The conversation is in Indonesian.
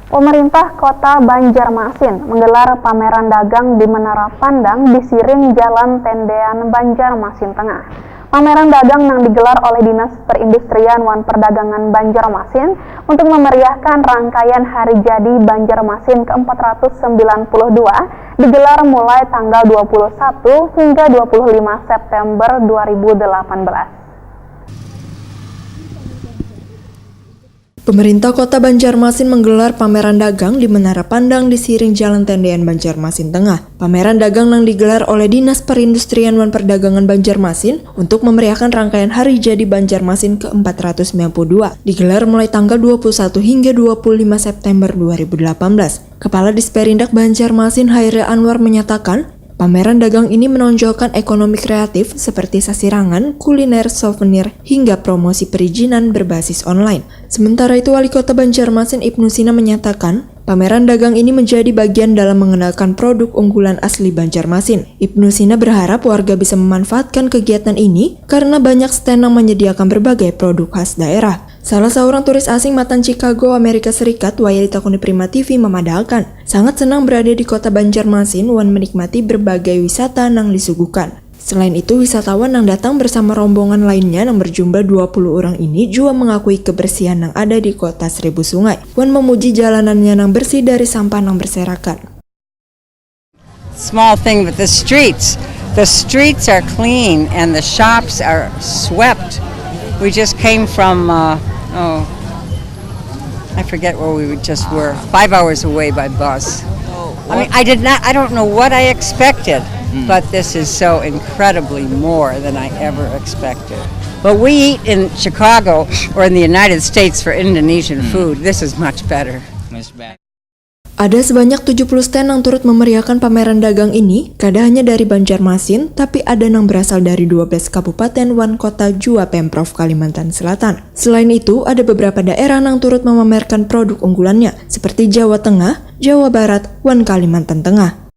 Pemerintah Kota Banjarmasin menggelar pameran dagang di Menara Pandang di Siring Jalan Tendean Banjarmasin Tengah. Pameran dagang yang digelar oleh Dinas Perindustrian wan Perdagangan Banjarmasin untuk memeriahkan rangkaian Hari Jadi Banjarmasin ke-492 digelar mulai tanggal 21 hingga 25 September 2018. Pemerintah Kota Banjarmasin menggelar pameran dagang di Menara Pandang di Siring Jalan Tendean Banjarmasin Tengah. Pameran dagang yang digelar oleh Dinas Perindustrian wan Perdagangan Banjarmasin untuk memeriahkan rangkaian Hari Jadi Banjarmasin ke-492, digelar mulai tanggal 21 hingga 25 September 2018. Kepala Disperindak Banjarmasin Hairil Anwar menyatakan, pameran dagang ini menonjolkan ekonomi kreatif seperti sasirangan, kuliner, souvenir, hingga promosi perizinan berbasis online. Sementara itu, Wali Kota Banjarmasin Ibnu Sina menyatakan, pameran dagang ini menjadi bagian dalam mengenalkan produk unggulan asli Banjarmasin. Ibnu Sina berharap warga bisa memanfaatkan kegiatan ini karena banyak stand yang menyediakan berbagai produk khas daerah. Salah seorang turis asing matan Chicago, Amerika Serikat, Wayali Takuni Prima TV memadalkan, sangat senang berada di Kota Banjarmasin wan menikmati berbagai wisata yang disuguhkan. Selain itu, wisatawan yang datang bersama rombongan lainnya yang berjumlah 20 orang ini juga mengakui kebersihan yang ada di Kota Seribu Sungai. Wan memuji jalanannya yang bersih dari sampah yang berserakan. Small thing, but the streets are clean and the shops are swept. We just came from, I forget where we just were, 5 hours away by bus. I mean, I don't know what I expected, but this is so incredibly more than I ever expected. But we eat in Chicago or in the United States for Indonesian food. This is much better. Ada sebanyak 70 stand yang turut memeriahkan pameran dagang ini, kada hanya dari Banjarmasin, tapi ada yang berasal dari 12 kabupaten wan kota jua Pemprov Kalimantan Selatan. Selain itu, ada beberapa daerah yang turut memamerkan produk unggulannya, seperti Jawa Tengah, Jawa Barat, wan Kalimantan Tengah.